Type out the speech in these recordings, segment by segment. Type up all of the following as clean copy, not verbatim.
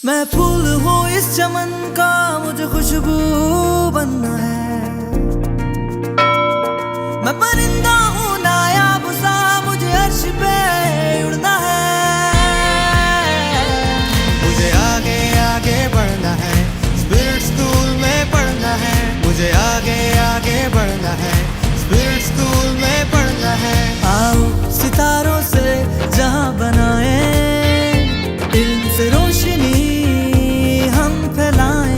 मैं फूल हूँ इस चमन का, मुझे खुशबू बनना है। मैं परिंदा हूँ नायाब सा, मुझे अर्श पे उड़ना है। मुझे आगे आगे बढ़ना है, स्पिरिट स्कूल में पढ़ना है। मुझे आगे आगे बढ़ना है, स्पिरिट स्कूल में पढ़ना है। आओ सितारों से जहाँ बनाए, इल्म से रोशनी हम फैलाएं।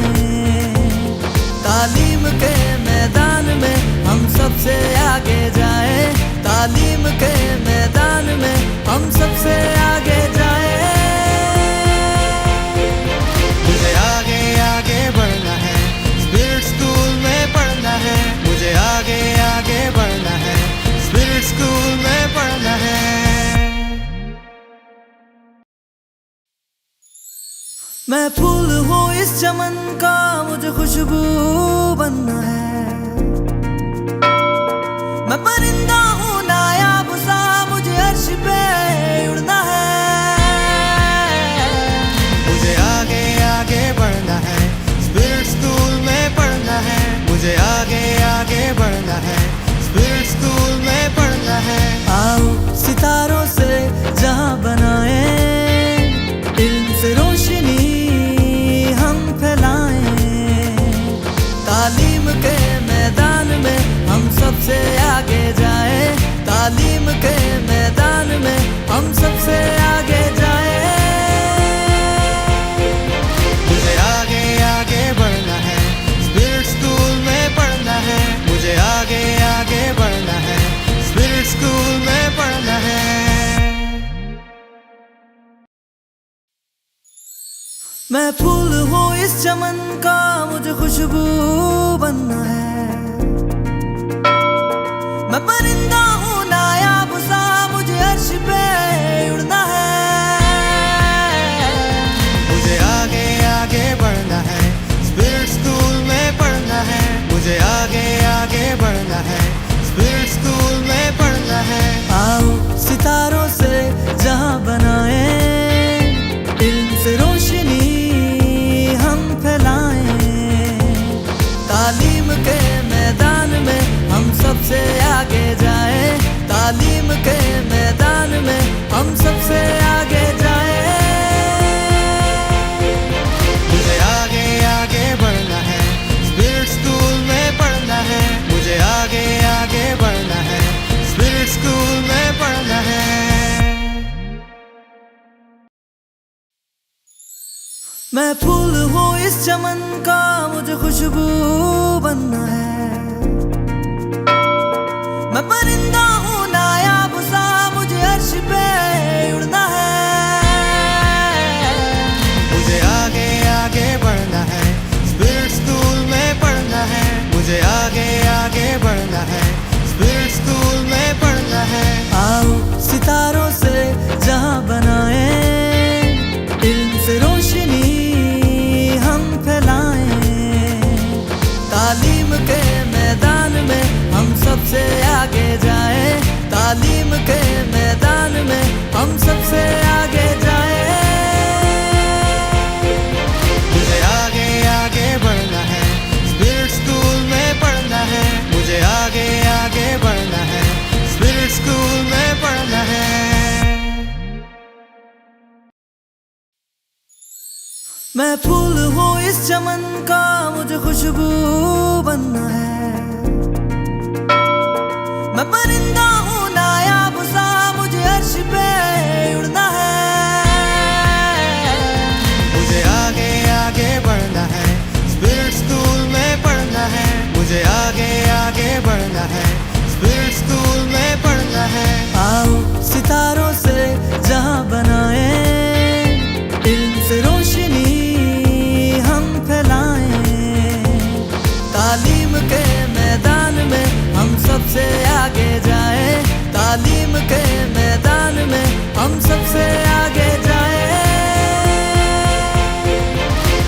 तालीम के मैदान में हम सबसे आगे जाए। तालीम के मैदान में हम सबसे आगे जाए। मुझे आगे आगे बढ़ना है, स्पिरिट स्कूल में पढ़ना है। मुझे आगे आगे बढ़ना है, स्पिरिट स्कूल में पढ़ना है। मैं फूल हूँ इस चमन का, मुझे खुशबू बनना है। मैं परिंदा हूँ नायाब सा, मुझे अर्श पे उड़ना है। मुझे आगे आगे बढ़ना है, स्पिरिट स्कूल में पढ़ना है। मुझे आगे आगे बढ़ना है, स्पिरिट स्कूल में पढ़ना है। आओ सितारों से जहाँ बनाए, इल्म से रोशनी हम फैलाएं। तालीम के मैदान में हम सबसे आगे जाए। तालीम के मैदान में हम सबसे आगे जाए। मुझे आगे आगे बढ़ना है, स्पिरिट स्कूल में पढ़ना है। मुझे आगे आगे बढ़ना है, स्पिरिट स्कूल में पढ़ना है। मैं फूल हूँ इस चमन का, मुझे खुशबू बनना है। मैं परिंदा हूँ नायाब सा, मुझे अर्श पे उड़ना है। मुझे आगे आगे बढ़ना है, स्पिरिट स्कूल में पढ़ना है। मुझे आगे आगे बढ़ना है, स्पिरिट स्कूल में पढ़ना है। आओ सितारों से जहाँ बनाए, इल्म से रोशनी हम फैलाएं। तालीम के मैदान में हम सबसे आगे जाए। तालीम के मैदान में हम सबसे आगे जाए। मुझे आगे आगे बढ़ना है, स्पिरिट स्कूल में पढ़ना है। मुझे आगे आगे बढ़ना है, स्पिरिट स्कूल में पढ़ना है। मैं फूल हूँ इस चमन का, मुझे खुशबू बनना है। मैं परिंदा हूँ नायाब सा, मुझे अर्श पे उड़ना है। मुझे आगे आगे बढ़ना है, स्पिरिट स्कूल में पढ़ना है। मुझे आगे आगे बढ़ना है, स्पिरिट स्कूल में पढ़ना है। आओ सितारों से जहाँ बनाए, इल्म से रोशनी हम फैलाएं। तालीम के मैदान में हम सबसे आगे जाए। तालीम के मैदान में हम सबसे आगे जाए। मुझे आगे आगे बढ़ना है, स्पिरिट स्कूल में पढ़ना है। मुझे आगे आगे बढ़ना है, स्पिरिट स्कूल में पढ़ना है। मैं फूल हूँ इस चमन का, मुझे खुशबू बनना है। मैं परिंदा हूँ नायाब सा, मुझे अर्श पे उड़ना है। मुझे आगे आगे बढ़ना है, स्पिरिट स्कूल में पढ़ना है। मुझे आगे आगे बढ़ना है, स्पिरिट स्कूल में पढ़ना है। आओ सितारों से जहाँ बनाए, इल्म से रोशनी हम फैलाएं। तालीम के मैदान में हम सबसे आगे जाए। तालीम के मैदान में हम सबसे आगे जाए।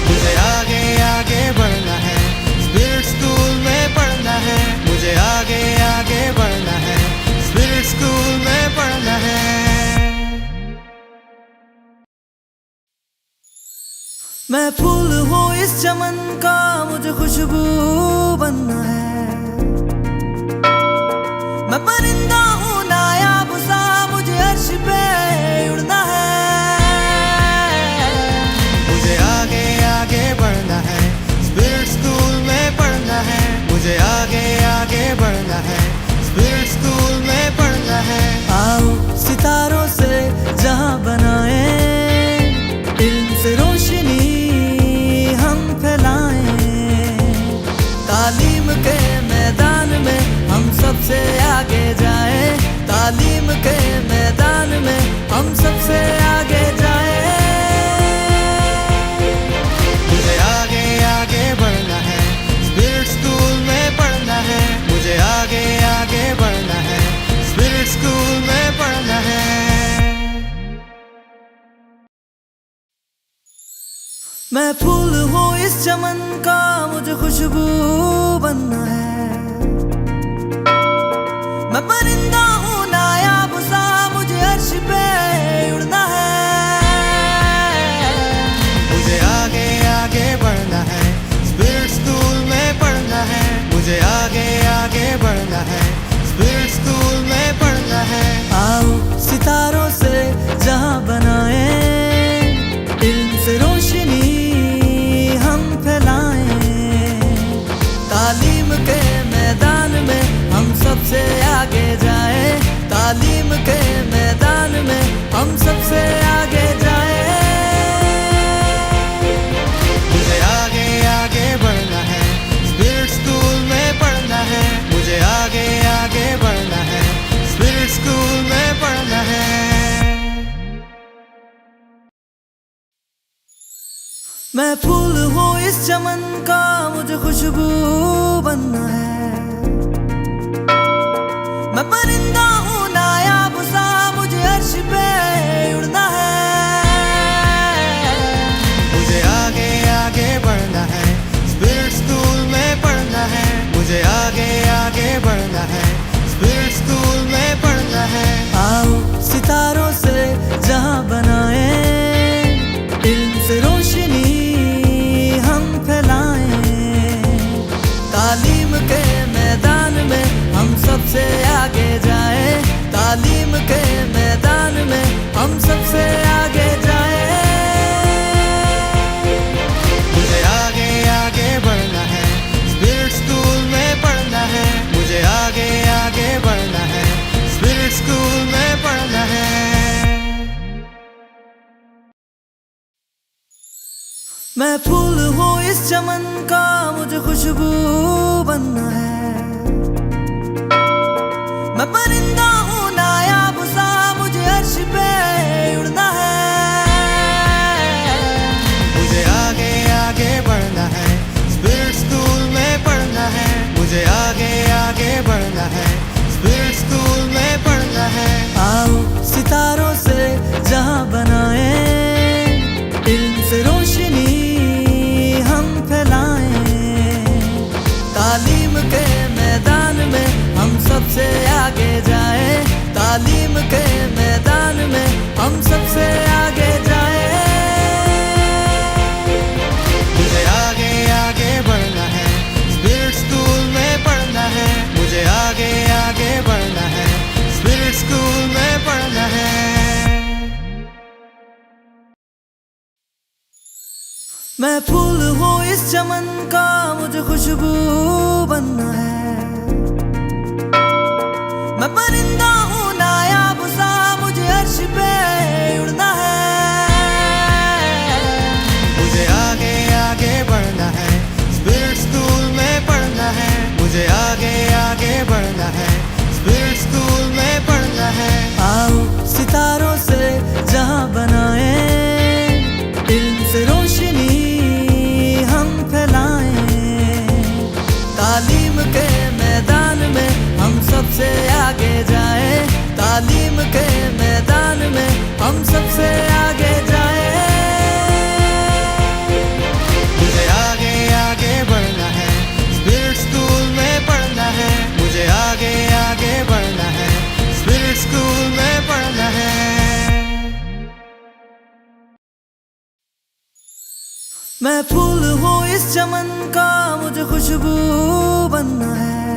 मुझे आगे आगे बढ़ना है, स्पिरिट स्कूल में पढ़ना है। मुझे आगे आगे बढ़ना है, स्पिरिट स्कूल में पढ़ना है। मैं फूल हूँ इस चमन का, मुझे खुशबू बनना है। मैं परिंदा हूँ नायाब सा, मुझे अर्श पे उड़ना है। मुझे आगे आगे बढ़ना है, स्पिरिट स्कूल में पढ़ना है। मुझे आगे आगे बढ़ना है, स्पिरिट स्कूल में पढ़ना है। आओ सितारों से जहां बनाए, इल्म से रोशनी हम फैलाएं। तालीम के मैदान में हम सबसे आगे जाएं। तालीम के मैदान में हम सबसे आगे जाएं। मुझे आगे आगे बढ़ना है, स्पिरिट स्कूल में पढ़ना है। मुझे आगे आगे बढ़ना है, स्पिरिट स्कूल में पढ़ना है। मैं फूल हूँ इस चमन का, मुझे खुशबू बनना है। मैं परिंदा हूँ नायाब सा, मुझे अर्श पे उड़ना है। मुझे आगे आगे बढ़ना है, स्पिरिट स्कूल में पढ़ना है। मुझे आगे आगे बढ़ना है, स्पिरिट स्कूल में पढ़ना है। आओ सितारों से जहां बनाए, इल्म से रोशनी हम फैलाएं। तालीम के मैदान में हम सबसे आगे जाएं। तालीम के मैदान में हम सबसे आगे जाएं। मुझे आगे आगे बढ़ना है, स्पिरिट स्कूल में पढ़ना है। मुझे आगे आगे बढ़ना है, स्पिरिट स्कूल में पढ़ना है। मैं फूल हूँ इस चमन का, मुझे खुशबू बनना है। मैं परिंदा हूँ नायाब सा, मुझे अर्श पे उड़ना है। मुझे आगे आगे बढ़ना है, स्पिरिट स्कूल में पढ़ना है। मुझे आगे आगे बढ़ना है, स्पिरिट स्कूल में पढ़ना है। आओ सितारों से जहां बनाए, इल्म से रोशनी हम फैलाएं। तालीम के मैदान में हम सबसे आगे जाएं। तालीम के मैदान में हम सबसे आगे जाएं। मुझे आगे आगे बढ़ना है, स्पिरिट स्कूल में पढ़ना है। मुझे आगे आगे बढ़ना है, स्पिरिट स्कूल में पढ़ना है। मैं फूल हूँ इस चमन का, मुझे खुशबू बनना है। मैं परिंदा हूँ नायाब सा, मुझे अर्श पे उड़ना है। मुझे आगे आगे बढ़ना है, स्पिरिट स्कूल में पढ़ना है। मुझे आगे आगे बढ़ना है, स्पिरिट स्कूल में पढ़ना है। आओ सितारों से जहां बनाए, इल्म से रोशनी हम फैलाएं। तालीम के मैदान में हम सबसे आगे जाएं। तालीम के मैदान में हम सबसे आगे जाएं। मुझे आगे आगे बढ़ना है, स्पिरिट स्कूल में पढ़ना है। मुझे आगे आगे बढ़ना है, स्पिरिट स्कूल में पढ़ना है। मैं फूल हूँ इस चमन का, मुझे खुशबू बनना है। मैं परिंदा हूँ नायाब सा, मुझे अर्श पे उड़ना है। मुझे आगे आगे बढ़ना है, स्पिरिट स्कूल में पढ़ना है। मुझे आगे आगे बढ़ना है, स्पिरिट स्कूल में पढ़ना है। आओ सितारों से जहां बनाए, इल्म से रोशनी हम फैलाएं। तालीम के मैदान में हम सबसे आगे जाएं। तालीम के मैदान में हम सबसे आगे जाएं। मुझे आगे आगे बढ़ना है, स्पिरिट स्कूल में पढ़ना है। मुझे आगे आगे बढ़ना है, स्पिरिट स्कूल में पढ़ना है। मैं फूल हूँ इस चमन का, मुझे खुशबू बनना है।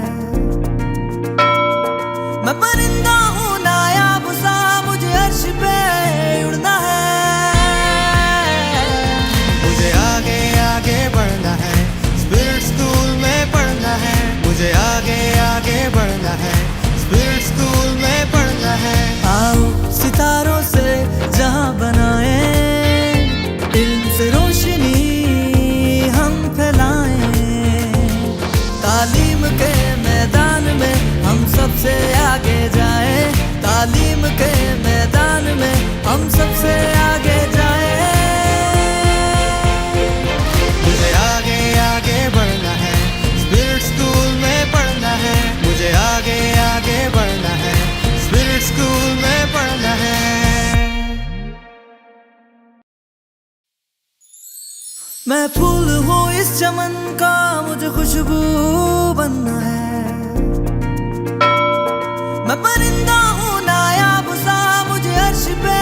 मैं परिंदा हूँ नायाब सा, मुझे अर्श पे उड़ना है। मुझे आगे आगे बढ़ना है, स्पिरिट स्कूल में पढ़ना है। मुझे आगे आगे बढ़ना है, स्पिरिट स्कूल में पढ़ना है। आओ सितारों से जहां बनाए, इल्म से रोशनी हम फैलाएं। तालीम के मैदान में हम सबसे आगे जाएं। तालीम के मैदान में हम सबसे आगे जाएं। मुझे आगे आगे बढ़ना है, स्पिरिट स्कूल में पढ़ना है। मुझे आगे आगे बढ़ना है, स्पिरिट स्कूल में पढ़ना है। मैं फूल हूँ इस चमन का, मुझे खुशबू बनना है। मैं परिंदा हूँ नायाब सा, मुझे अर्श पे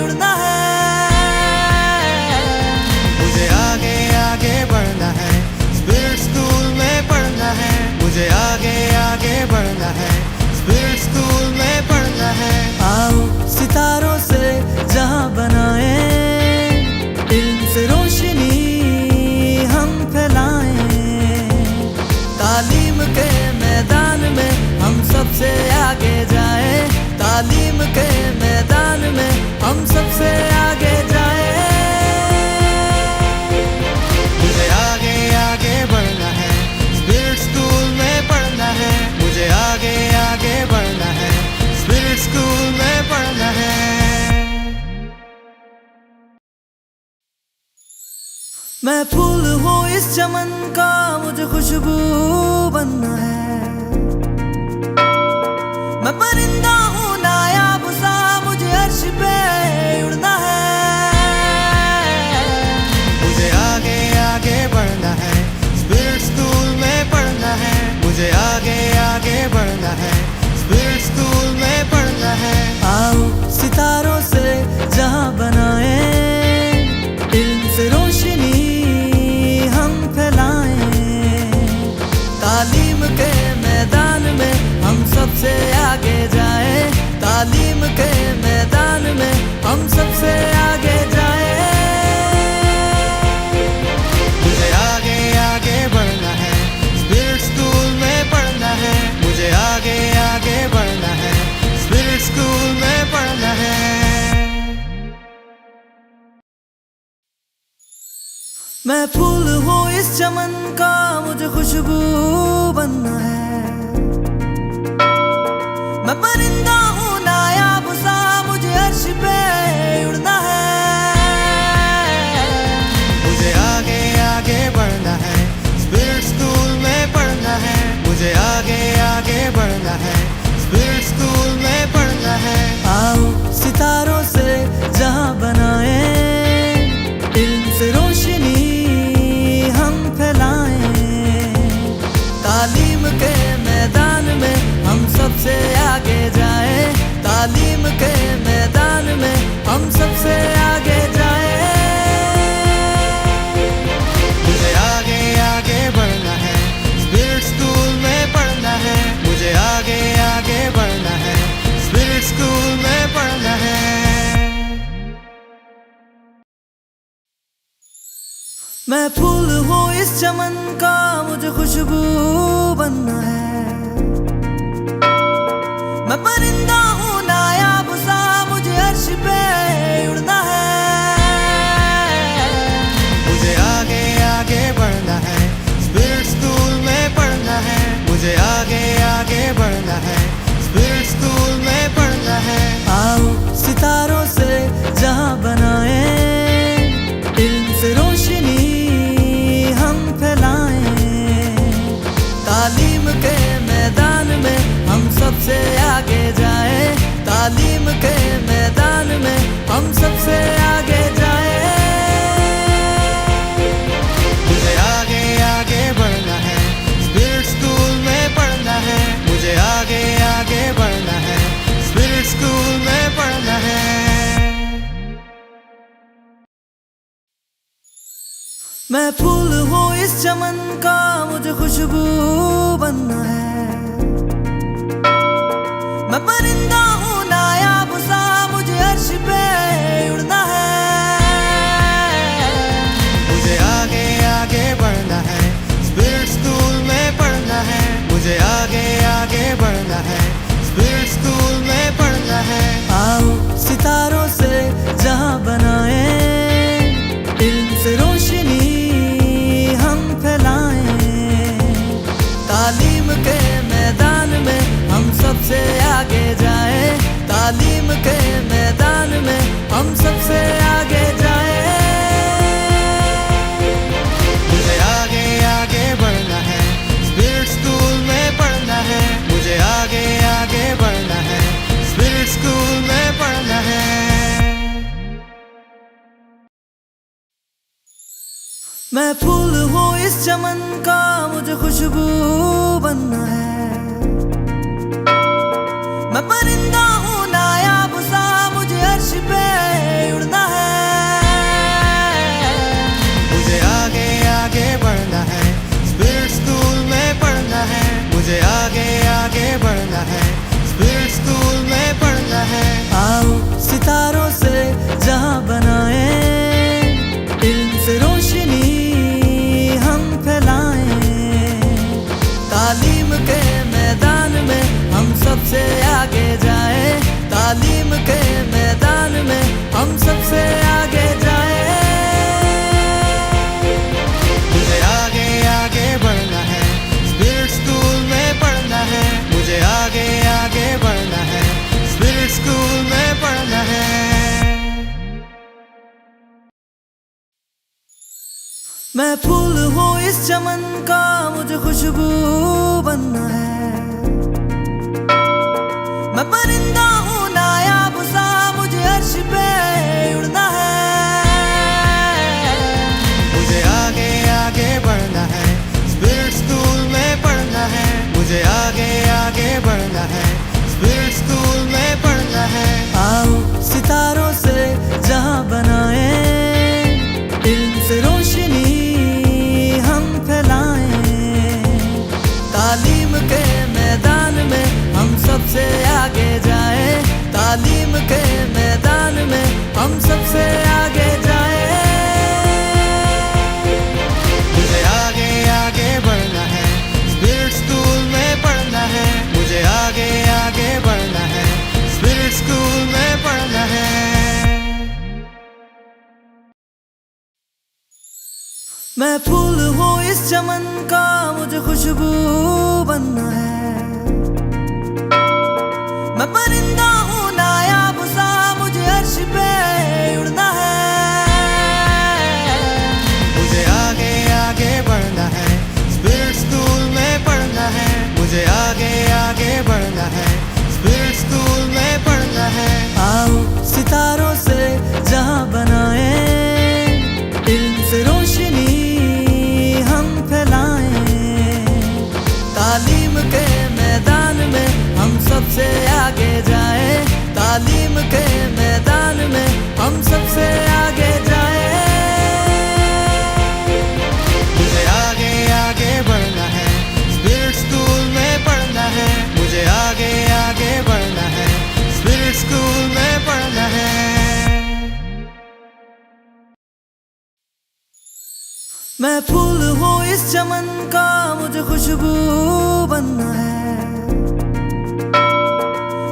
उड़ना है। मुझे आगे आगे बढ़ना है, स्पिरिट स्कूल में पढ़ना है। मुझे आगे आगे बढ़ना है, स्पिरिट स्कूल में पढ़ना है। आओ सितारों से जहां बनाए, इल्म से रोशनी हम फैलाएं। तालीम के मैदान में हम सबसे आगे जाएं। तालीम के मैदान में हम सबसे आगे जाएं। मुझे आगे आगे बढ़ना है, स्पिरिट स्कूल में पढ़ना है। मुझे आगे आगे बढ़ना है, स्पिरिट स्कूल में पढ़ना है। मैं फूल हूँ इस चमन का, मुझे खुशबू बनना है। मैं परिंदा हूँ नायाब सा, मुझे अर्श पे उड़ना है। मुझे आगे आगे बढ़ना है, स्पिरिट स्कूल में पढ़ना है। मुझे आगे आगे बढ़ना है, स्पिरिट स्कूल में पढ़ना है। आओ सितारों से जहां बनाए, इल्म से रोशनी हम फैलाएं। तालीम के मैदान में हम सबसे आगे जाएं। तालीम के मैदान में हम सबसे आगे जाएं। मुझे आगे आगे बढ़ना है, स्पिरिट स्कूल में पढ़ना है। मुझे आगे आगे बढ़ना है, स्पिरिट स्कूल में पढ़ना है। मैं फूल हूँ इस चमन का, मुझे खुशबू बनना है। मैं परिंदा हूँ नायाब सा, मुझे अर्श पे उड़ना है। मुझे आगे आगे बढ़ना है, स्पिरिट स्कूल में पढ़ना है। मुझे आगे आगे बढ़ना है, स्पिरिट स्कूल में पढ़ना है। आओ सितारों से जहां बनाए, इल्म से रोशनी हम फैलाएं। तालीम के मैदान में हम सबसे आगे जाएं। तालीम के मैदान में हम सबसे आगे जाएं। मुझे आगे आगे बढ़ना है, स्पिरिट स्कूल में पढ़ना है। मुझे आगे आगे बढ़ना है, स्पिरिट स्कूल में पढ़ना है। मैं फूल हूँ इस चमन का, मुझे खुशबू बनना है। मैं परिंदा हूँ नायाब सा, मुझे अर्श पे उड़ना है। मुझे आगे आगे बढ़ना है, स्पिरिट स्कूल में पढ़ना है। मुझे आगे आगे बढ़ना है, स्पिरिट स्कूल में पढ़ना है। आओ सितारों से जहां बनाए, इल्म से रोशनी हम फैलाएं। तालीम के मैदान में हम सबसे आगे जाएं। तालीम के मैदान में हम सबसे आगे जाएं। मुझे आगे आगे बढ़ना है, स्पिरिट स्कूल में पढ़ना है। मुझे आगे आगे बढ़ना है, स्पिरिट स्कूल में पढ़ना है। मैं फूल हूँ इस चमन का, मुझे खुशबू बनना है। मैं परिंदा हूँ नायाब सा, मुझे अर्श पे उड़ना है। मुझे आगे आगे बढ़ना है, स्पिरिट स्कूल में पढ़ना है। मुझे आगे आगे बढ़ना है, स्पिरिट स्कूल में पढ़ना है। आओ सितारों से जहां बनाए, इल्म से रोशनी हम फैलाएं। तालीम के मैदान में हम सबसे आगे जाएं। तालीम के मैदान में हम सबसे आगे जाएं। मुझे आगे आगे बढ़ना है, स्पिरिट स्कूल में पढ़ना है। मुझे आगे आगे बढ़ना है, स्पिरिट स्कूल में पढ़ना है। मैं फूल हूँ इस चमन का, मुझे खुशबू बनना है। मैं परिंदा हूँ नायाब सा, मुझे अर्श पे उड़ना है। मुझे आगे आगे बढ़ना है, स्पिरिट स्कूल में पढ़ना है। मुझे आगे आगे बढ़ना है, स्पिरिट स्कूल में पढ़ना है। आओ सितारों से जहां बनाए, इल्म से रोशनी हम फैलाएं। तालीम के मैदान में हम सबसे आगे जाएं। तालीम के मैदान में हम सबसे आगे जाएं। मुझे आगे आगे बढ़ना है, स्पिरिट स्कूल में पढ़ना है। मुझे आगे आगे बढ़ना है, स्पिरिट स्कूल में पढ़ना है। मैं फूल हूँ इस चमन का, मुझे खुशबू बनना है। मैं परिंदा हूँ नायाब सा, मुझे अर्श पे उड़ना है। मुझे आगे आगे बढ़ना है, स्पिरिट स्कूल में पढ़ना है। मुझे आगे आगे बढ़ना है, स्पिरिट स्कूल में पढ़ना है। आओ सितारों से जहां बनाए, इल्म से रोशनी हम फैलाएं। तालीम के मैदान में हम सबसे आगे जाएं। तालीम के मैदान में हम सबसे आगे जाएं। मुझे आगे आगे बढ़ना है, स्पिरिट स्कूल में पढ़ना है। मुझे आगे आगे बढ़ना है, स्पिरिट स्कूल में पढ़ना है। मैं फूल हूँ इस चमन का, मुझे खुशबू बनना है। मैं परिंदा हूँ नायाब सा, मुझे अर्श पे उड़ना है। मुझे आगे आगे बढ़ना है, स्पिरिट स्कूल में पढ़ना है। मुझे आगे आगे बढ़ना है, स्पिरिट स्कूल में पढ़ना है। आओ सितारों से जहां बनाए, इल्म से रोशनी हम फैलाएं। तालीम के मैदान में हम सबसे आगे जाएं। तालीम के मैदान में हम सबसे आगे जाएं। मुझे आगे आगे बढ़ना है, स्पिरिट स्कूल में पढ़ना है। मुझे आगे आगे बढ़ना है, स्पिरिट स्कूल में पढ़ना है। मैं फूल हूँ इस चमन का, मुझे खुशबू बनना है।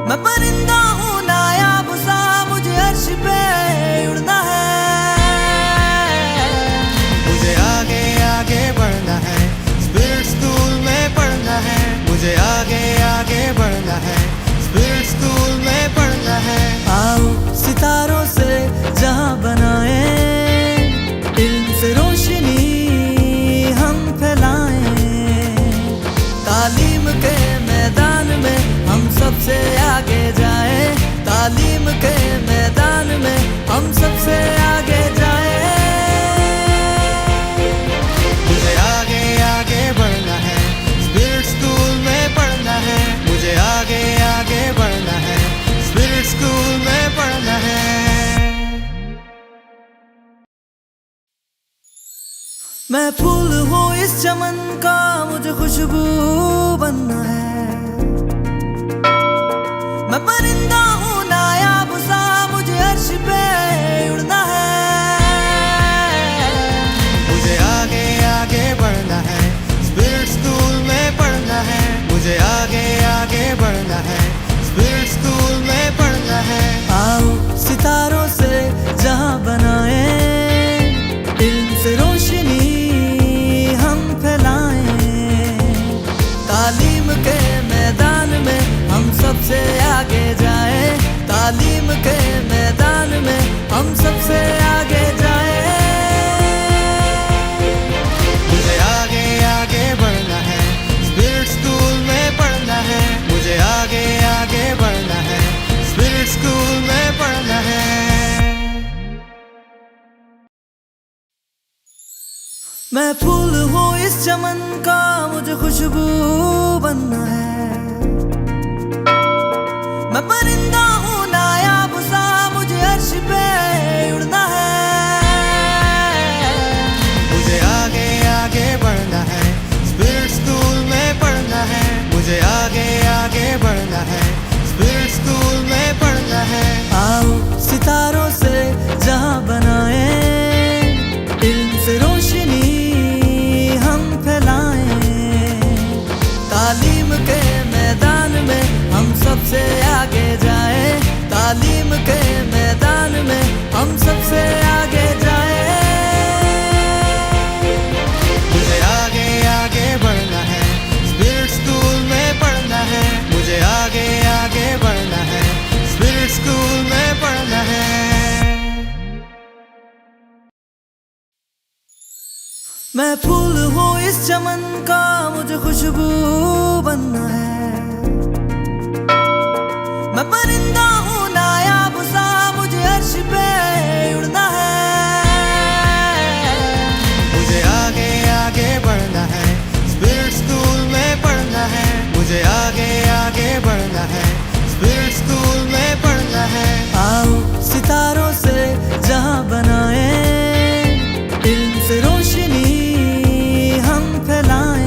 मैं परिंदा हूँ नायाब सा, मुझे अर्श पे उड़ना है। मुझे आगे आगे बढ़ना है, स्पिरिट स्कूल में पढ़ना है। मुझे आगे आगे बढ़ना है, स्पिरिट स्कूल में पढ़ना है। आओ सितारों से जहां बनाए, इल्म से रोशनी हम फैलाएं। तालीम के मैदान में हम सबसे आगे जाएं। मैं फूल हूँ इस चमन का, मुझे खुशबू बनना है। मैं परिंदा हूँ नायाब सा, मुझे अर्श पे उड़ना है। मुझे आगे आगे बढ़ना है, स्पिरिट स्कूल में पढ़ना है। मुझे आगे आगे बढ़ना है, स्पिरिट स्कूल में पढ़ना है। आओ सितारों से जहां बनाए, इल्म से रोशनी हम फैलाएं। तालीम के मैदान में हम सबसे आगे जाएं। तालीम के मैदान में हम सबसे आगे जाएं। मुझे आगे आगे बढ़ना है, स्पिरिट स्कूल में पढ़ना है। मुझे आगे आगे बढ़ना है, स्पिरिट स्कूल में पढ़ना है। मैं फूल हूँ इस चमन का, मुझे खुशबू बनना है। मैं परिंदा हूँ नायाब सा, मुझे अर्श पे उड़ना है। मुझे आगे आगे बढ़ना है, स्पिरिट स्कूल में पढ़ना है। मुझे आगे आगे बढ़ना है, स्पिरिट स्कूल में पढ़ना है। आओ सितारों से जहां बनाए, इल्म से रोशनी हम फैलाएं। तालीम के मैदान में हम सबसे आगे जाएं। तालीम के मैदान में हम सबसे आगे जाएं। मुझे आगे आगे बढ़ना है, स्पिरिट स्कूल में पढ़ना है। मुझे आगे आगे बढ़ना है, स्पिरिट स्कूल में पढ़ना है। मैं फूल हूँ इस चमन का, मुझे खुशबू बनना है। मैं परिंदा हूँ नायाब सा, मुझे अर्श पे उड़ना है। मुझे आगे आगे बढ़ना है, स्पिरिट स्कूल में पढ़ना है। मुझे आगे आगे बढ़ना है, स्पिरिट स्कूल में पढ़ना है। आओ सितारों से जहां बनाए, इल्म से रोशनी हम फैलाएं।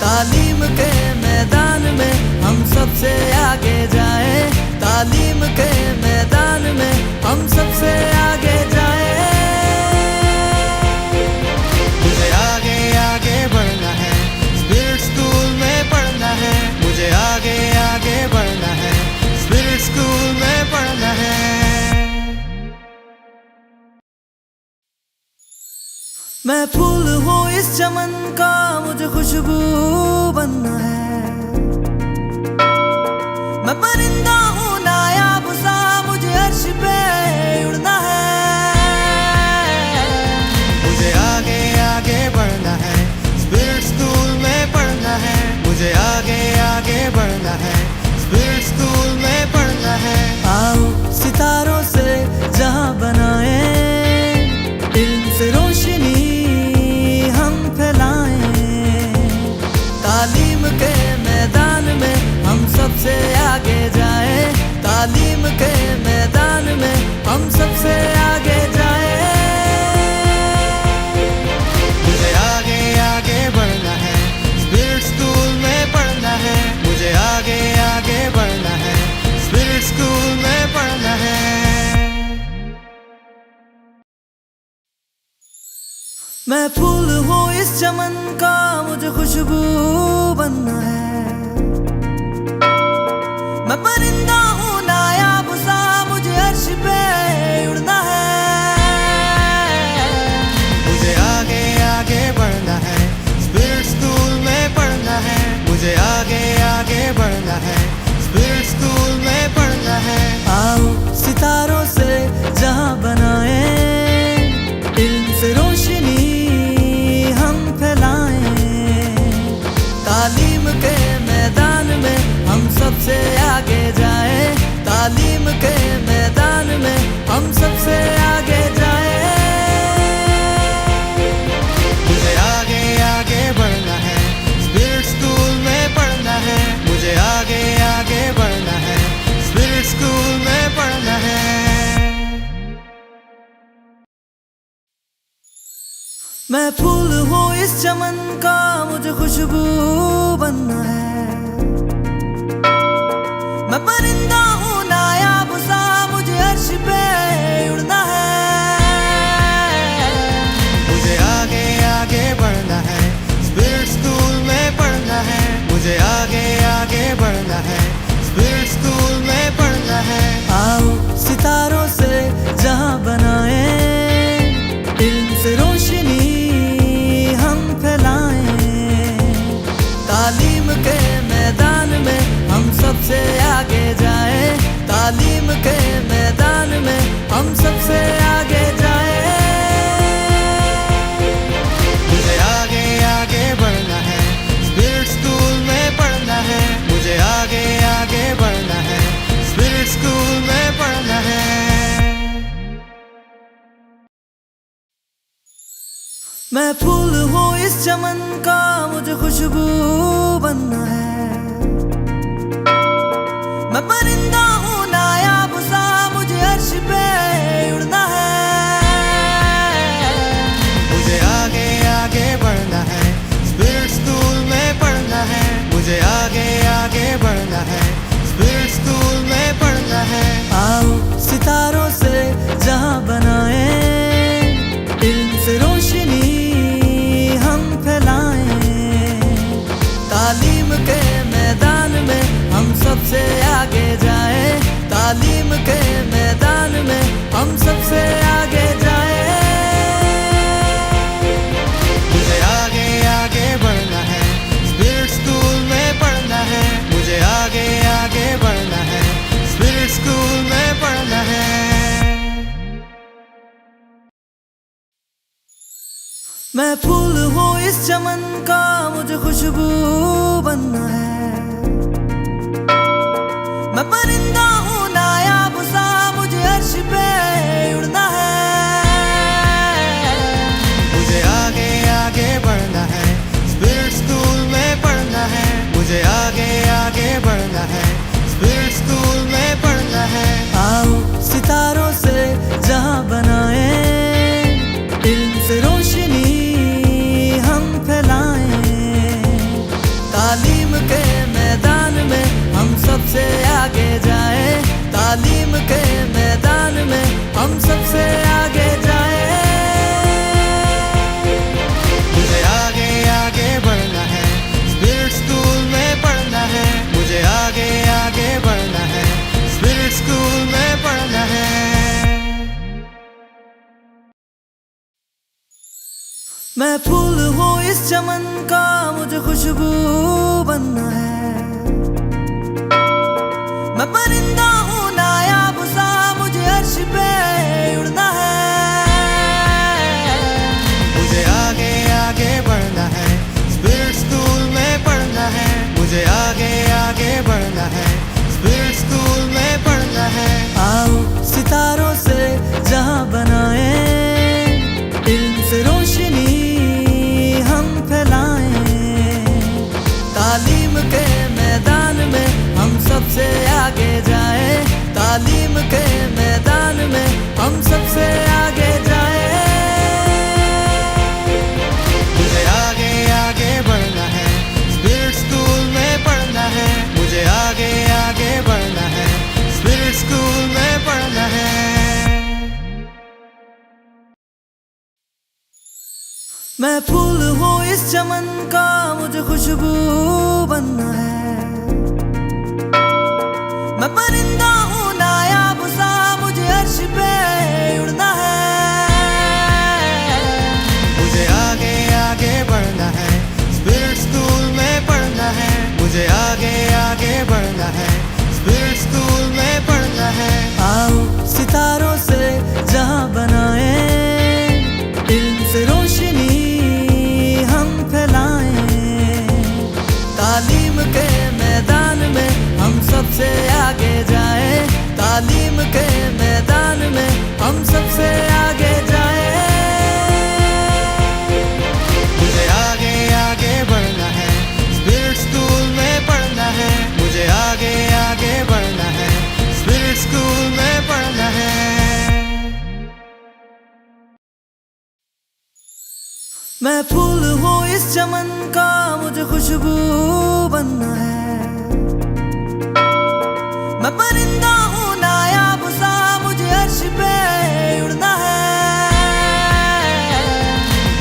तालीम के मैदान में हम सबसे आगे जाएं। तालीम के मैदान में हम सबसे आगे जाएं। मुझे आगे आगे बढ़ना है, स्पिरिट स्कूल में पढ़ना है। मुझे आगे आगे बढ़ना है, स्पिरिट स्कूल में पढ़ना है। मैं फूल हूँ इस चमन का, मुझे खुशबू बनना है। मैं परिंदा हूँ नायाब सा, मुझे अर्श पे उड़ना है। मुझे आगे आगे बढ़ना है, स्पिरिट स्कूल में पढ़ना है। मुझे आगे आगे बढ़ना है, स्पिरिट स्कूल में पढ़ना है। आओ सितारों से जहां बनाए, इल्म से रोशनी हम फैलाएं। तालीम के मैदान में हम सबसे आगे जाएं। तालीम के मैदान में हम सबसे आगे जाएं। मुझे आगे आगे बढ़ना है, स्पिरिट स्कूल में पढ़ना है। मुझे आगे आगे बढ़ना है, स्पिरिट स्कूल में पढ़ना है। मैं फूल हूँ इस चमन का, मुझे खुशबू बनना है। मैं परिंदा हूँ नायाब सा, मुझे अर्श पे उड़ना है। मुझे आगे आगे बढ़ना है, स्पिरिट स्कूल में पढ़ना है। मुझे आगे आगे बढ़ना है, स्पिरिट स्कूल में पढ़ना है। आओ सितारों से जहां बनाए, इल्म से रोशनी हम फैलाएं। तालीम के मैदान में हम सबसे आगे जाएं। तालीम के मैदान में हम सबसे आगे जाएं। मुझे आगे आगे बढ़ना है, स्पिरिट स्कूल में पढ़ना है। मुझे आगे आगे बढ़ना है, स्पिरिट स्कूल में पढ़ना है। मैं फूल हूँ इस चमन का, मुझे खुशबू बनना है। मैं परिंदा हूँ नायाब सा, मुझे अर्श पे उड़ना है। मुझे आगे आगे बढ़ना है, स्पिरिट स्कूल में पढ़ना है। मुझे आगे आगे बढ़ना है, स्पिरिट स्कूल में पढ़ना है। आओ सितारों से जहां बनाए, इल्म से रोशनी हम फैलाएं। तालीम के मैदान में हम सबसे आगे जाएं। तालीम के मैदान में हम सबसे आगे जाएं। मुझे आगे आगे बढ़ना है, स्पिरिट स्कूल में पढ़ना है। मुझे आगे आगे बढ़ना है, स्पिरिट स्कूल में पढ़ना है। मैं फूल हूँ इस चमन का, मुझे खुशबू बनना है। मैं परिंदा हूँ नायाब सा, मुझे अर्श पे उड़ना है। मुझे आगे आगे बढ़ना है, स्पिरिट स्कूल में पढ़ना है। मुझे आगे आगे बढ़ना है, स्पिरिट स्कूल में पढ़ना है। आओ सितारों से जहां बनाए, इल्म से रोशनी हम फैलाएं। तालीम के मैदान में हम सबसे आगे जाएं। तालीम के मैदान में हम सबसे आगे जाएं। मुझे आगे आगे बढ़ना है, स्पिरिट स्कूल में पढ़ना है। मुझे आगे आगे बढ़ना है, स्पिरिट स्कूल में पढ़ना है। मैं फूल हूँ इस चमन का, मुझे खुशबू बनना है। मैं परिंदा हूँ नायाब सा, मुझे अर्श पे उड़ना है। मुझे आगे आगे बढ़ना है, स्पिरिट स्कूल में पढ़ना है। मुझे आगे आगे बढ़ना है, स्पिरिट स्कूल में पढ़ना है। आओ सितारों से जहां बनाए, इल्म से रोशनी हम फैलाएं। तालीम के मैदान में हम सबसे आगे जाएं। तालीम के मैदान में हम सबसे आगे जाएं। मुझे आगे आगे बढ़ना है, स्पिरिट स्कूल में पढ़ना है। मुझे आगे आगे बढ़ना है, स्पिरिट स्कूल में पढ़ना है। मैं फूल हूँ इस चमन का, मुझे खुशबू बनना है। मैं परिंदा हूँ नायाब सा, मुझे अर्श पे उड़ना है। मुझे आगे आगे बढ़ना है, स्पिरिट स्कूल में पढ़ना है। मुझे आगे आगे बढ़ना है, स्पिरिट स्कूल में पढ़ना है। आओ सितारों से जहां बनाए, इल्म से रोशनी हम फैलाएं। तालीम के मैदान में हम सबसे आगे जाएं। तालीम के मैदान में हम सबसे आगे जाएं। मुझे आगे आगे बढ़ना है, स्पिरिट स्कूल में पढ़ना है। मुझे आगे आगे बढ़ना है, स्पिरिट स्कूल में पढ़ना है। मैं फूल हूँ इस चमन का, मुझे खुशबू बनना है। मैं परिंदा हूँ नायाब सा, मुझे अर्श पे उड़ना है। मुझे आगे आगे बढ़ना है, स्पिरिट स्कूल में पढ़ना है। मुझे आगे आगे बढ़ना है, स्पिरिट स्कूल में पढ़ना है। आओ सितारों से जहां बनाए, इल्म से रोशनी हम फैलाएं। तालीम के मैदान में हम सबसे आगे जाएं। तालीम के मैदान में हम सबसे आगे जाएं। मुझे आगे आगे बढ़ना है, स्पिरिट स्कूल में पढ़ना है। मुझे आगे आगे बढ़ना है, स्पिरिट स्कूल में पढ़ना है। मैं फूल हूँ इस चमन का, मुझे खुशबू बनना है। मैं परिंदा हूँ नायाब सा, मुझे अर्श पे उड़ना है।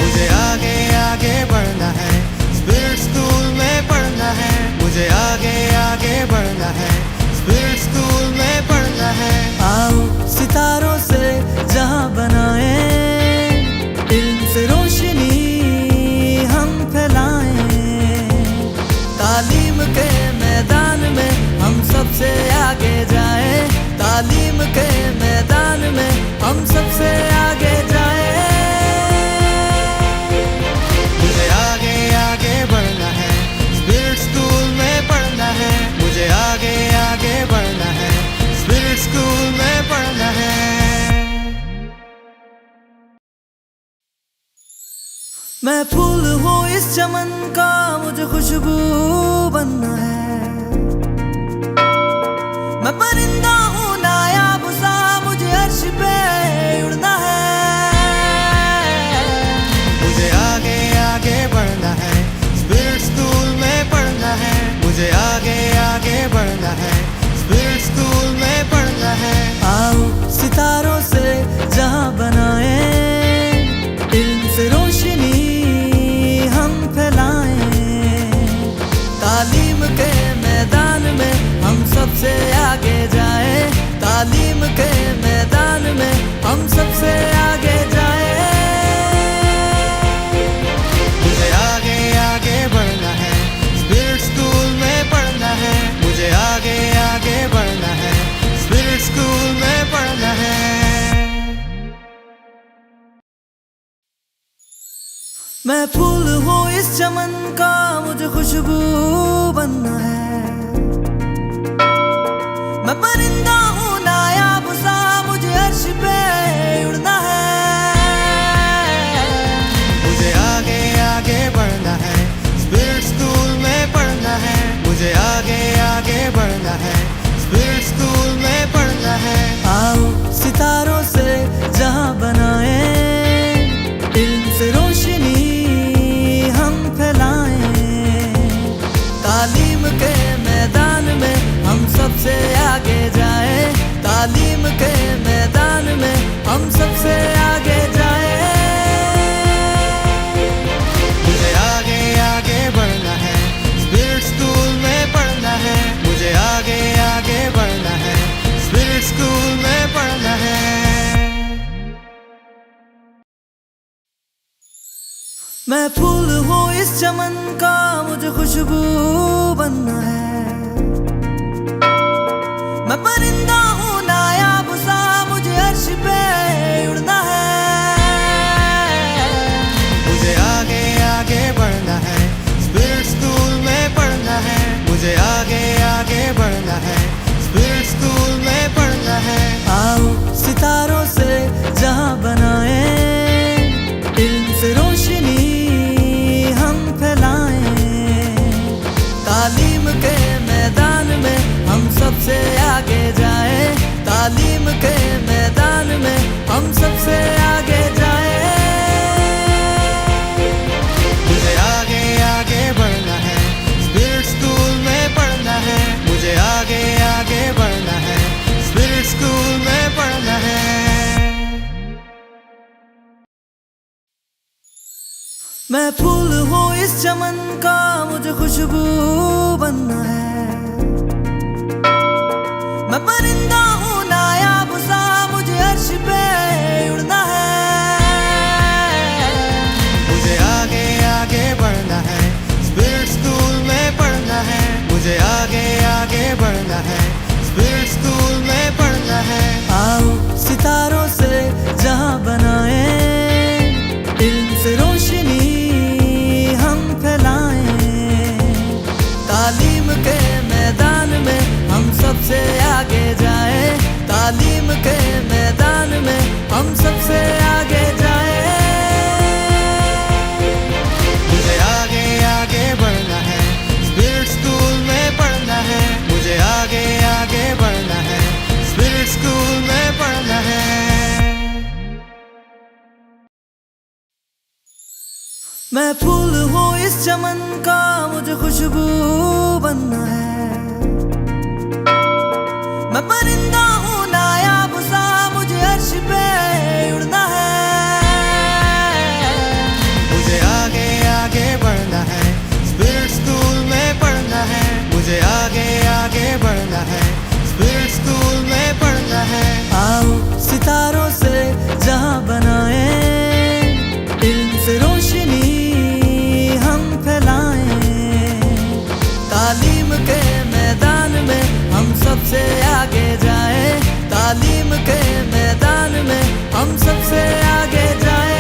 मुझे आगे आगे बढ़ना है, स्पिरिट स्कूल में पढ़ना है। मुझे आगे आगे बढ़ना है, स्पिरिट स्कूल में पढ़ना है। आओ सितारों से जहां बनाए, इल्म से रोशनी हम फैलाएं। तालीम के मैदान में हम सबसे आगे जाएं। तालीम के मैदान में हम सबसे आगे जाएं। मुझे आगे आगे बढ़ना है, स्पिरिट स्कूल में पढ़ना है। मुझे आगे आगे बढ़ना है, स्पिरिट स्कूल में पढ़ना है। मैं फूल हूँ इस चमन का, मुझे खुशबू बनना है। मैं परिंदा हूँ नायाब सा, मुझे अर्श पे उड़ना है। मुझे आगे आगे बढ़ना है, स्पिरिट स्कूल में पढ़ना है। मुझे आगे आगे बढ़ना है, स्पिरिट स्कूल में पढ़ना है। आओ सितारों से जहां बनाए, इल्म से रोशनी हम फैलाएं। तालीम के मैदान में हम सबसे आगे जाएं। तालीम के मैदान में हम सबसे आगे जाएं। मुझे आगे आगे बढ़ना है, स्पिरिट स्कूल में पढ़ना है। मुझे आगे आगे बढ़ना है, स्पिरिट स्कूल में पढ़ना है। मैं फूल हूँ इस चमन का, मुझे खुशबू बनना है। मैं परिंदा हूँ नायाब सा, मुझे अर्श पे उड़ना है। मुझे आगे आगे बढ़ना है, स्पिरिट स्कूल में पढ़ना है। मुझे आगे आगे बढ़ना है, स्पिरिट स्कूल में पढ़ना है। आओ सितारों से जहां बनाए, इल्म से रोशनी हम फैलाएं। तालीम के मैदान में हम सबसे आगे जाएं। तालीम के मैदान में हम सबसे आगे जाएं। मुझे आगे आगे बढ़ना है, स्पिरिट स्कूल में पढ़ना है। मुझे आगे आगे बढ़ना है, स्पिरिट स्कूल में पढ़ना है। मैं फूल हूँ इस चमन का, मुझे खुशबू बनना है। मैं परिंदा हूँ नायाब सा, मुझे अर्श पे उड़ना है। मुझे आगे आगे बढ़ना है, स्पिरिट स्कूल में पढ़ना है। मुझे आगे आगे बढ़ना है, स्पिरिट स्कूल में पढ़ना है। आओ सितारों से जहां बनाए, इल्म से रोशनी हम फैलाएं। तालीम के मैदान में हम सबसे आगे जाएं। तालीम के मैदान में हम सबसे आगे जाएं। मुझे आगे आगे बढ़ना है, स्पिरिट स्कूल में पढ़ना है। मुझे आगे आगे बढ़ना है, स्पिरिट स्कूल में पढ़ना है। मैं फूल हूँ इस चमन का, मुझे खुशबू बनना है। मैं परिंदा हूँ नायाब सा, मुझे अर्श पे उड़ना है। मुझे आगे आगे बढ़ना है, स्पिरिट स्कूल में पढ़ना है। मुझे आगे आगे बढ़ना है, स्पिरिट स्कूल में पढ़ना है। आओ सितारों से जहां बनाए, इल्म से रोशनी हम फैलाएं। तालीम के मैदान में हम सबसे आगे जाएं। तालीम के मैदान में हम सबसे आगे जाएं। मुझे आगे आगे बढ़ना है, स्पिरिट स्कूल में पढ़ना है। मुझे आगे आगे बढ़ना है, स्पिरिट स्कूल में पढ़ना है। मैं फूल हूँ इस चमन का, मुझे खुशबू बनना है। मैं परिंदा हूँ नायाब सा, मुझे अर्श पे उड़ना है। मुझे आगे आगे बढ़ना है, स्पिरिट स्कूल में पढ़ना है। मुझे आगे आगे बढ़ना है, स्पिरिट स्कूल में पढ़ना है। आओ सितारों से जहां बनाए, इल्म से रोशनी हम फैलाएं। तालीम के मैदान में हम सबसे आगे जाएं। तालीम के मैदान में हम सबसे आगे जाएं।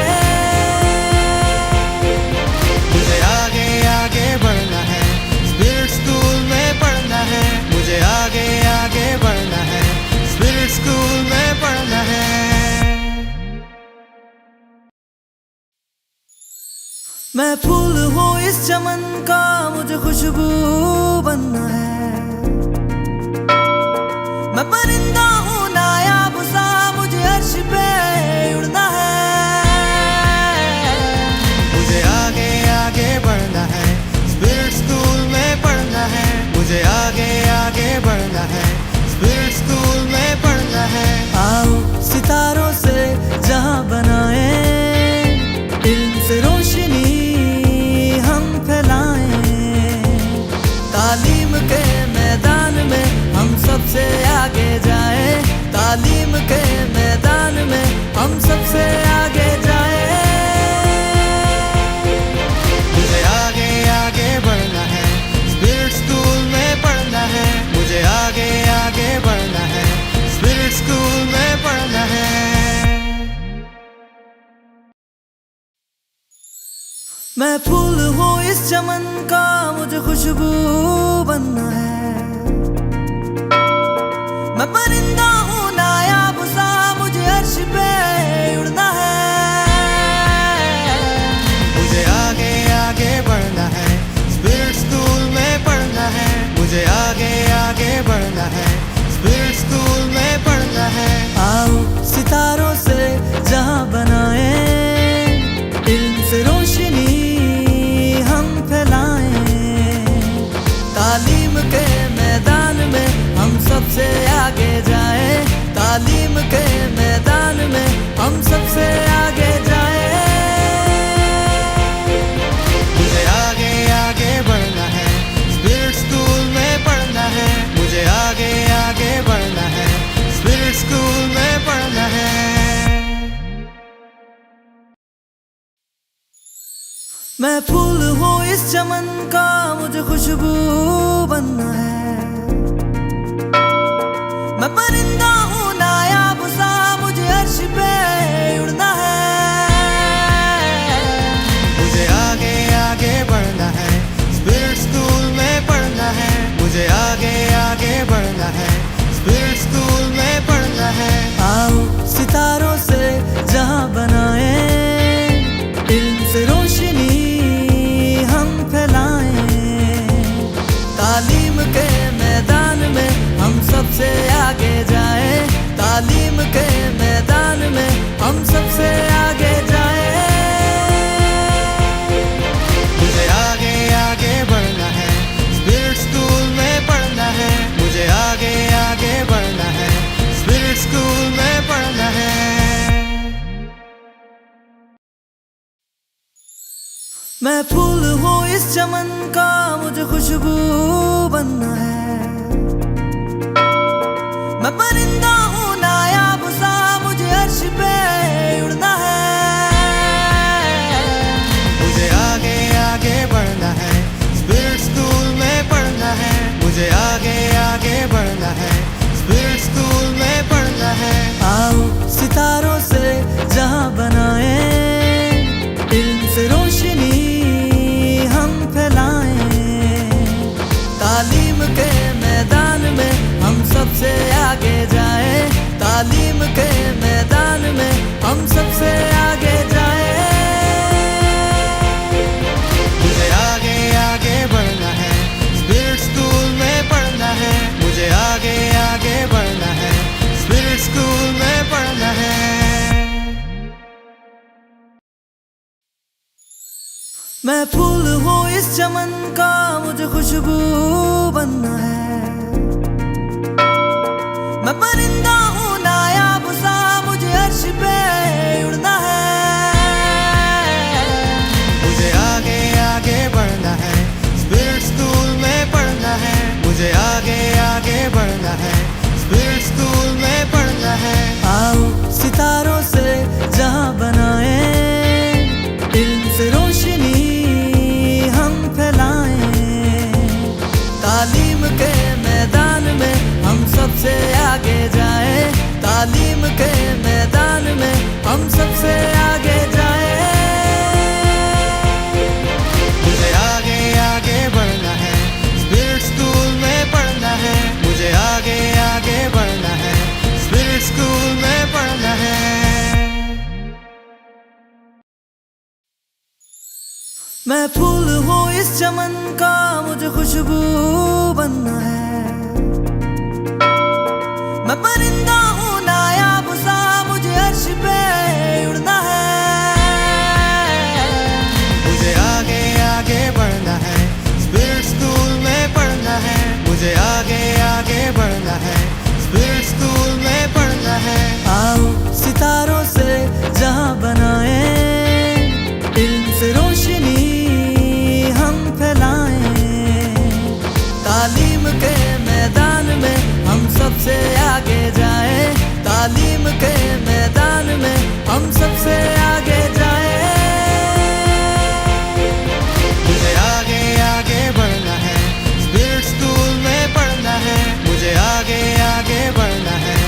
मुझे आगे आगे बढ़ना है, स्पिरिट स्कूल में पढ़ना है। मुझे आगे आगे बढ़ना है, स्पिरिट स्कूल में पढ़ना है। मैं फूल हूँ इस चमन का, मुझे खुशबू बनना है। मैं परिंदा हूँ नायाब सा, मुझे अर्श पे उड़ना है। मुझे आगे आगे बढ़ना है, स्पिरिट स्कूल में पढ़ना है। मुझे आगे आगे बढ़ना है, स्पिरिट स्कूल में पढ़ना है। आओ सितारों से जहां बनाए, इल्म से रोशनी हम फैलाएं। तालीम के मैदान में हम सबसे आगे जाएं। तालीम के मैदान में हम सबसे आगे जाएं। मुझे आगे आगे बढ़ना है, स्पिरिट स्कूल में पढ़ना है। मुझे आगे आगे बढ़ना है, स्पिरिट स्कूल में पढ़ना है। मैं फूल हूँ इस चमन का, मुझे खुशबू बनना है। मैं परिंदा हूँ नायाब सा, मुझे अर्श पे उड़ना है। मुझे आगे आगे बढ़ना है, स्पिरिट स्कूल में पढ़ना है। मुझे आगे आगे बढ़ना है, स्पिरिट स्कूल में पढ़ना है। आओ सितारों से जहां बनाए, इल्म से रोशनी हम फैलाएं। तालीम के मैदान में हम सबसे आगे जाएं। तालीम के मैदान में हम सबसे आगे जाएं। मुझे आगे आगे बढ़ना है, स्पिरिट स्कूल में पढ़ना है। मुझे आगे आगे बढ़ना है, स्पिरिट स्कूल में पढ़ना है। मैं फूल हूँ इस चमन का, मुझे खुशबू बनना है। मैं परिंदा हूँ नायाब सा, मुझे अर्श पे उड़ना है। मुझे आगे आगे बढ़ना है, स्पिरिट स्कूल में पढ़ना है। मुझे आगे आगे बढ़ना है, स्पिरिट स्कूल में पढ़ना है। आओ सितारों से जहां बनाए, इल्म से रोशनी हम फैलाएं। तालीम के मैदान में हम सबसे आगे जाएं। तालीम के मैदान में हम सबसे आगे जाएं। मुझे आगे आगे बढ़ना है, स्पिरिट स्कूल में पढ़ना है। मुझे आगे आगे बढ़ना है, स्पिरिट स्कूल में पढ़ना है। मैं फूल हूँ इस चमन का, मुझे खुशबू बनना है। मैं परिंदा हूँ नायाब सा, मुझे अर्श पे उड़ना है। मुझे आगे आगे बढ़ना है, स्पिरिट स्कूल में पढ़ना है। मुझे आगे आगे बढ़ना है, स्पिरिट स्कूल में पढ़ना है। आओ सितारों से जहां बनाए, इल्म से रोशनी हम फैलाएं। तालीम के मैदान में हम सबसे आगे जाएं। तालीम के मैदान में हम सबसे आगे जाएं। मुझे आगे आगे बढ़ना है, स्पिरिट स्कूल में पढ़ना है। मुझे आगे आगे बढ़ना है, स्पिरिट स्कूल में पढ़ना है। मैं फूल हूँ इस चमन का, मुझे खुशबू बनना है। मैं परिंदा हूँ नायाब सा, मुझे अर्श पे उड़ना है। मुझे आगे आगे बढ़ना है, स्पिरिट स्कूल में पढ़ना है। मुझे आगे आगे बढ़ना है, स्पिरिट स्कूल में पढ़ना है। आओ सितारों से जहां बनाए, इल्म से रोशनी हम फैलाएं। तालीम के मैदान में हम सबसे आगे जाए। तालीम के मैदान में हम सबसे आगे जाए। मुझे आगे आगे बढ़ना है, स्पिरिट स्कूल में पढ़ना है। मुझे आगे आगे बढ़ना है, स्पिरिट स्कूल में पढ़ना है। मैं फूल हूँ इस चमन का, मुझे खुशबू बनना है। मैं परिंदा हूँ नायाब सा, मुझे अर्श पे उड़ना है। मुझे आगे आगे बढ़ना है, स्पिरिट स्कूल में पढ़ना है। मुझे आगे आगे बढ़ना है, स्पिरिट स्कूल में पढ़ना है। आओ सितारों से जहां बनाए, इल्म से रोशनी हम फैलाएं। तालीम के मैदान में हम सबसे आगे जाए। तालीम के मैदान में हम सबसे आगे जाए। मुझे आगे आगे बढ़ना है, स्पिरिट स्कूल में पढ़ना है। मुझे आगे आगे बढ़ना है,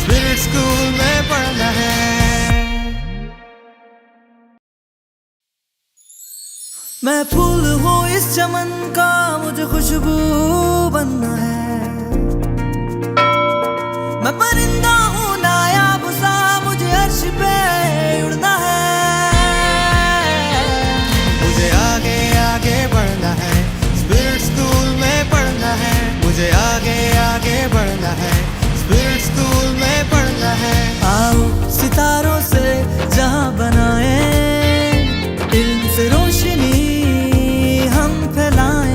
स्पिरिट स्कूल में पढ़ना है। मैं फूल हूँ इस चमन का, मुझे खुशबू बनना है। मैं परिंदा हूँ नायाब सा, मुझे अर्श पे उड़ना है। मुझे आगे आगे बढ़ना है, स्पिरिट स्कूल में पढ़ना है। मुझे आगे आगे बढ़ना है, स्पिरिट स्कूल में पढ़ना है। आओ सितारों से जहां बनाए, इल्म से रोशनी हम फैलाएं।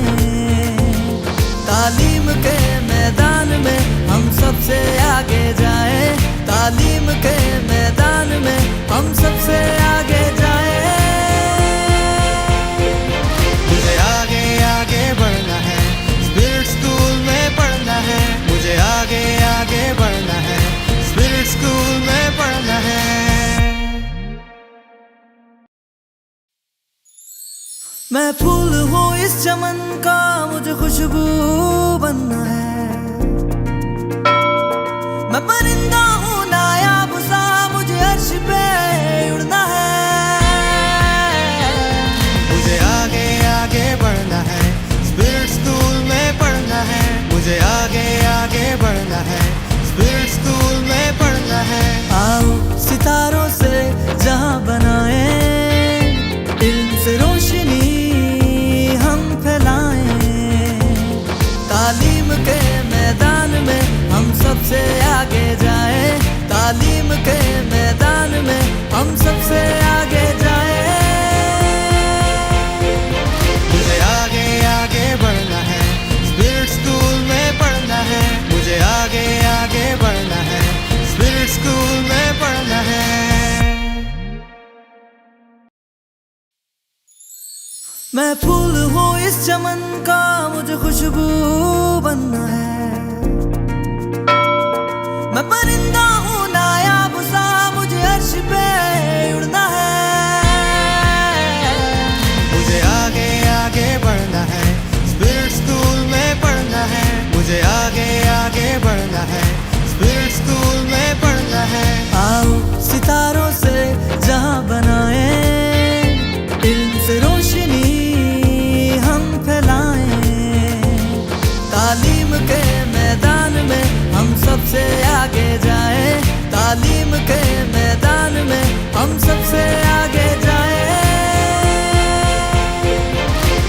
तालीम के मैदान में हम सबसे आगे जाए। तालीम के मैदान में हम सबसे आगे जाए। मुझे आगे आगे बढ़ना है, स्पिरिट स्कूल में पढ़ना है। मुझे आगे आगे बढ़ना है, स्पिरिट स्कूल में पढ़ना है। मैं फूल हूँ इस चमन का, मुझे खुशबू बनना है। मैं परिंदा हूँ नायाब सा, मुझे अर्श पे उड़ना है। मुझे आगे आगे बढ़ना है, स्पिरिट स्कूल में पढ़ना है। मुझे आगे आगे बढ़ना है, स्पिरिट स्कूल में पढ़ना है। आओ सितारों से जहां बनाए, इल्म से रोशनी हम फैलाएं। तालीम के मैदान में हम सबसे आगे जाए। तालीम के मैदान में हम सबसे आगे जाए। मुझे आगे आगे बढ़ना है, स्पिरिट स्कूल में पढ़ना है। मुझे आगे आगे बढ़ना है, स्पिरिट स्कूल में पढ़ना है। मैं फूल हूँ इस चमन का, मुझे खुशबू बनना है। मैं परिंदा हूँ नायाब सा, मुझे अर्श पे उड़ना है। मुझे आगे आगे बढ़ना है, स्पिरिट स्कूल में पढ़ना है। मुझे आगे आगे बढ़ना है, स्पिरिट स्कूल में पढ़ना है। आओ सितारों से जहां बनाए, इल्म से रोशनी हम फैलाएं। तालीम के मैदान में हम सबसे आगे जाए। तालीम के मैदान में हम सबसे आगे जाए।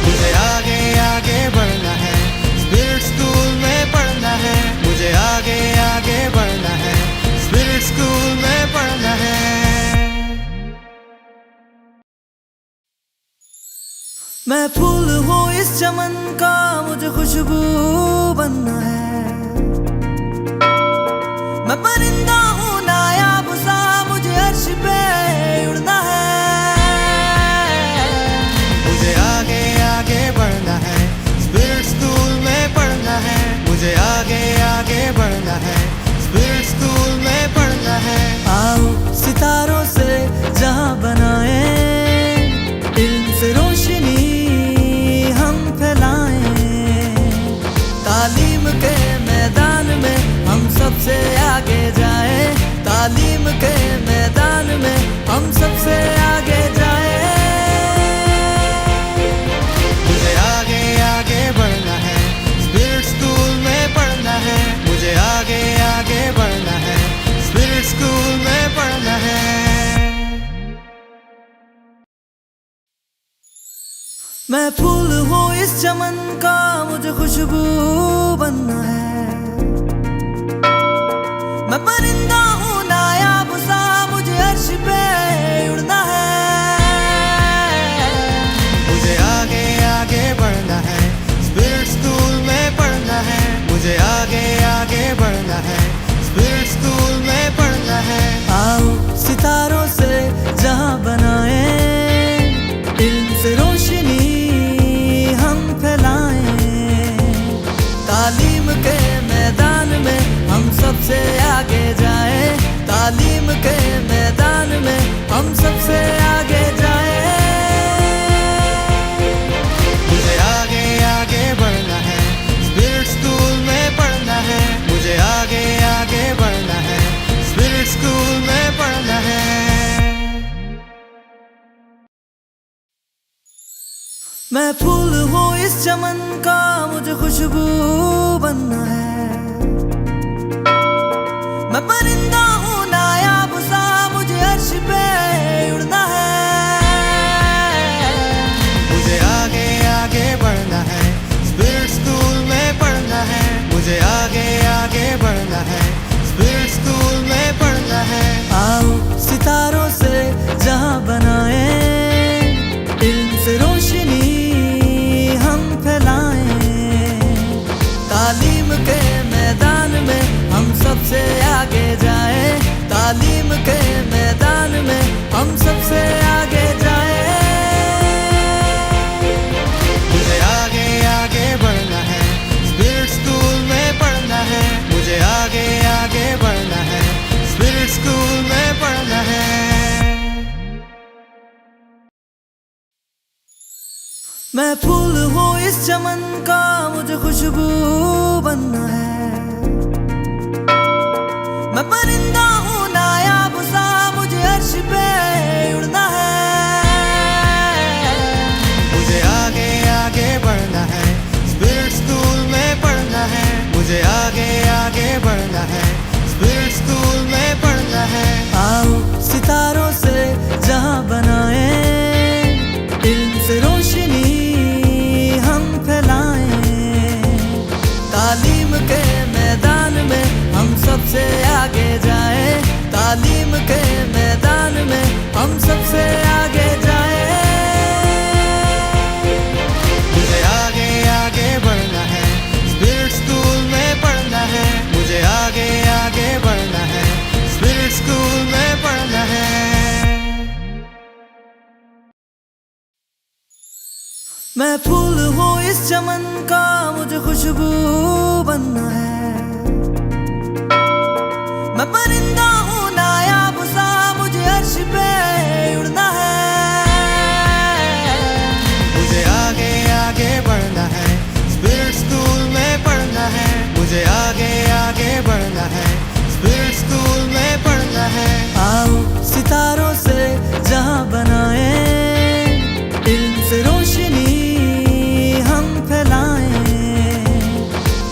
मुझे आगे आगे बढ़ना है, स्पिरिट स्कूल में पढ़ना है। मुझे आगे आगे बढ़ना है, स्पिरिट स्कूल में पढ़ना है। मैं फूल हूँ इस चमन का, मुझे खुशबू बनना है। मैं परिंदा हूँ नायाब सा, मुझे अर्श पे उड़ना है। मुझे आगे आगे बढ़ना है, स्पिरिट स्कूल में पढ़ना है। मुझे आगे आगे बढ़ना है, स्पिरिट स्कूल में पढ़ना है। आओ सितारों से जहां बनाए, इल्म से रोशनी हम फैलाएं। तालीम के मैदान में हम सबसे आगे जाएं। तालीम के मैदान में हम सबसे आगे जाएं। मुझे आगे आगे बढ़ना है, स्पिरिट स्कूल में पढ़ना है। मुझे आगे आगे बढ़ना है, स्पिरिट स्कूल में पढ़ना है। मैं फूल हूँ इस चमन का, मुझे खुशबू बनना है। मैं परिंदा हूँ नायाब सा, मुझे अर्श पे उड़ना है। मुझे आगे आगे बढ़ना है, स्पिरिट स्कूल में पढ़ना है। मुझे आगे आगे बढ़ना है, स्पिरिट स्कूल में पढ़ना है। आओ सितारों से जहां बनाए, इल्म से रोशनी हम फैलाएं। तालीम के मैदान में हम सबसे आगे जाएं। तालीम के मैदान में हम सबसे आगे जाएं। मुझे आगे आगे बढ़ना है, स्पिरिट स्कूल में पढ़ना है। मुझे आगे आगे बढ़ना है, स्पिरिट स्कूल में पढ़ना है। मैं फूल हूँ इस चमन का, मुझे खुशबू बनना है। मैं परिंदा हूँ नायाब सा, मुझे अर्श पे उड़ना है। मुझे आगे आगे बढ़ना है, स्पिरिट स्कूल में पढ़ना है। मुझे आगे आगे बढ़ना है, स्पिरिट स्कूल में पढ़ना है। आओ सितारों से जहां बनाए, इल्म से रोशनी हम फैलाएं। तालीम के मैदान में हम सबसे आगे जाएं। तालीम के मैदान में हम सबसे आगे जाएं। मुझे आगे आगे बढ़ना है, स्पिरिट स्कूल में पढ़ना है। मुझे आगे आगे बढ़ना है, स्पिरिट स्कूल में पढ़ना है। मैं फूल हूँ इस चमन का, मुझे खुशबू बनना है। मैं परिंदा हूँ नायाब सा, मुझे अर्श पे उड़ना है। मुझे आगे आगे बढ़ना है, स्पिरिट स्कूल में पढ़ना है। मुझे आगे आगे बढ़ना है, स्पिरिट स्कूल में पढ़ना है। आओ सितारों से जहां बनाए, इल्म से रोशनी हम फैलाएं। तालीम के मैदान में हम सबसे आगे जाएं। तालीम के मैदान में हम सबसे आगे जाएं। मुझे आगे आगे बढ़ना है, स्पिरिट स्कूल में पढ़ना है। मुझे आगे आगे बढ़ना है, स्पिरिट स्कूल में पढ़ना है। मैं फूल हूँ इस चमन का, मुझे खुशबू बनना है। मैं परिंदा हूँ नायाब सा, मुझे अर्श पे उड़ना है। मुझे आगे आगे बढ़ना है, स्पिरिट स्कूल में पढ़ना है। मुझे आगे आगे बढ़ना है, स्पिरिट स्कूल में पढ़ना है। आओ सितारों से जहां बनाए, इल्म से रोशनी हम फैलाएं।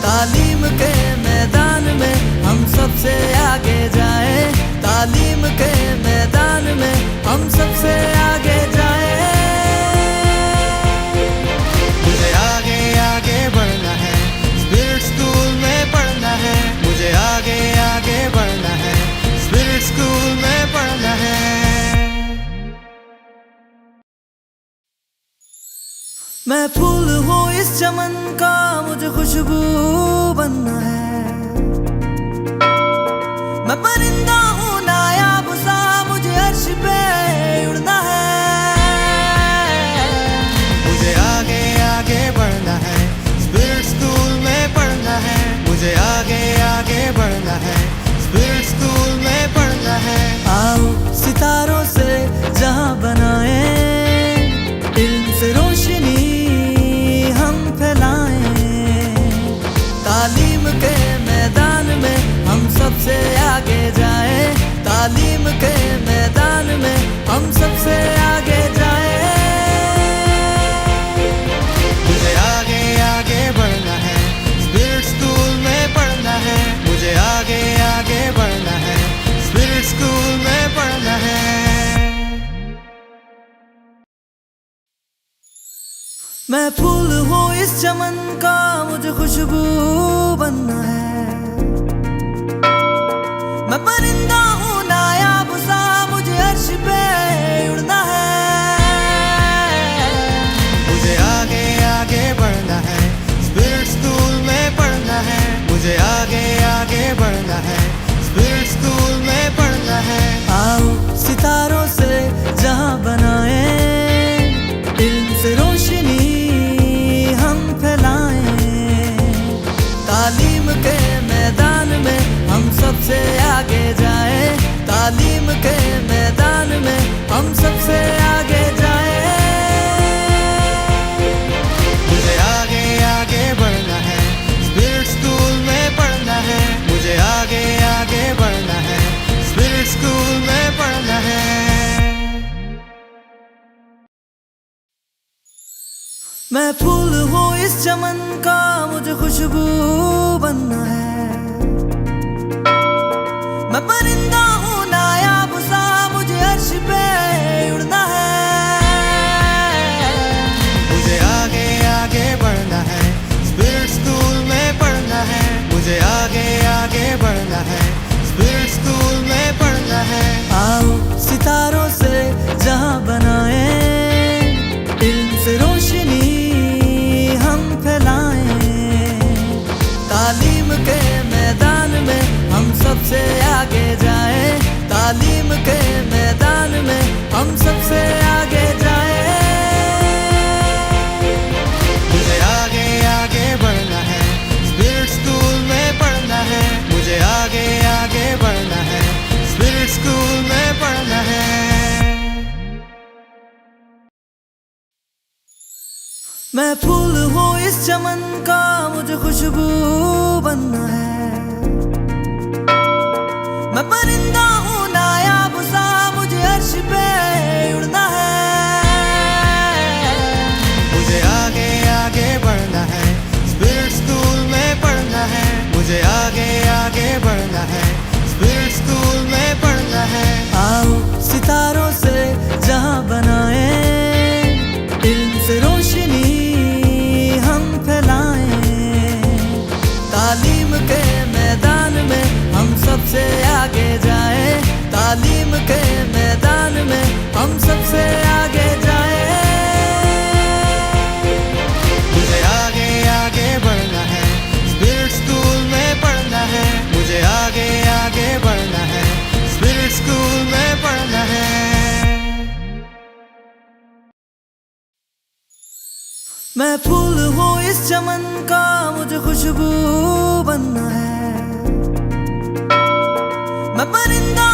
तालीम के मैदान में हम सबसे आगे जाएं। तालीम के मैदान में हम सबसे आगे जाएं। मुझे आगे आगे बढ़ना है, स्पिरिट स्कूल में पढ़ना है। मुझे आगे आगे बढ़ना है, स्पिरिट स्कूल में पढ़ना है। मैं फूल हूँ इस चमन का, मुझे खुशबू बनना है। मैं परिंदा हूँ नायाब सा, मुझे अर्श पे उड़ना है। मुझे आगे आगे बढ़ना है, स्पिरिट स्कूल में पढ़ना है। मुझे आगे आगे बढ़ना है, स्पिरिट स्कूल में पढ़ना है। आओ सितारों से जहां बनाए, इल्म से रोशनी हम फैलाएं। तालीम के मैदान में हम सबसे आगे जाएं। तालीम के मैदान में हम सबसे आगे जाएं। मुझे आगे आगे बढ़ना है, स्पिरिट स्कूल में पढ़ना है। मुझे आगे आगे बढ़ना है, स्पिरिट स्कूल में पढ़ना है। मैं फूल हूँ इस चमन का, मुझे खुशबू बनना है। मैं परिंदा हूँ नायाब सा, मुझे अर्श पे उड़ना है। मुझे आगे आगे बढ़ना है, स्पिरिट स्कूल में पढ़ना है। मुझे आगे आगे बढ़ना है, स्पिरिट स्कूल में पढ़ना है। आओ सितारों से जहां बनाए, इल्म से रोशनी हम फैलाएं। तालीम के मैदान में हम सबसे आगे जाएं। तालीम के मैदान में हम सबसे आगे जाएं। मुझे आगे आगे बढ़ना है, स्पिरिट स्कूल में पढ़ना है। मुझे आगे आगे बढ़ना है, स्पिरिट स्कूल में पढ़ना है। मैं फूल हूँ इस चमन का, मुझे खुशबू बनना है। मैं परिंदा हूँ नायाब सा, मुझे अर्श पे उड़ना है। मुझे आगे आगे बढ़ना है, स्पिरिट स्कूल में पढ़ना है। मुझे आगे आगे बढ़ना है, स्पिरिट स्कूल में पढ़ना है। आओ सितारों से जहां बनाए, इल्म से रोशनी हम फैलाएं। तालीम के मैदान में हम सबसे आगे जाएं। तालीम के मैदान में हम सबसे आगे जाएं। मुझे आगे आगे बढ़ना है, स्पिरिट स्कूल में पढ़ना है। मुझे आगे आगे बढ़ना है, स्पिरिट स्कूल में पढ़ना है। मैं फूल हूँ इस चमन का, मुझे खुशबू बनना है। मैं परिंदा हूँ नायाब सा, मुझे अर्श पे उड़ना है। मुझे आगे आगे बढ़ना है, स्पिरिट स्कूल में पढ़ना है। मुझे आगे आगे बढ़ना है, स्पिरिट स्कूल में पढ़ना है। आओ सितारों से जहां बनाए, इल्म से रोशनी हम फैलाएं। तालीम के मैदान में हम सबसे आगे जाएं। तालीम के मैदान में हम सबसे आगे जाएं। मुझे आगे आगे बढ़ना है, स्पिरिट स्कूल में पढ़ना है। मुझे आगे आगे बढ़ना है, स्पिरिट स्कूल में पढ़ना है। मैं फूल हूँ इस चमन का, मुझे खुशबू बनना है। मैं परिंदा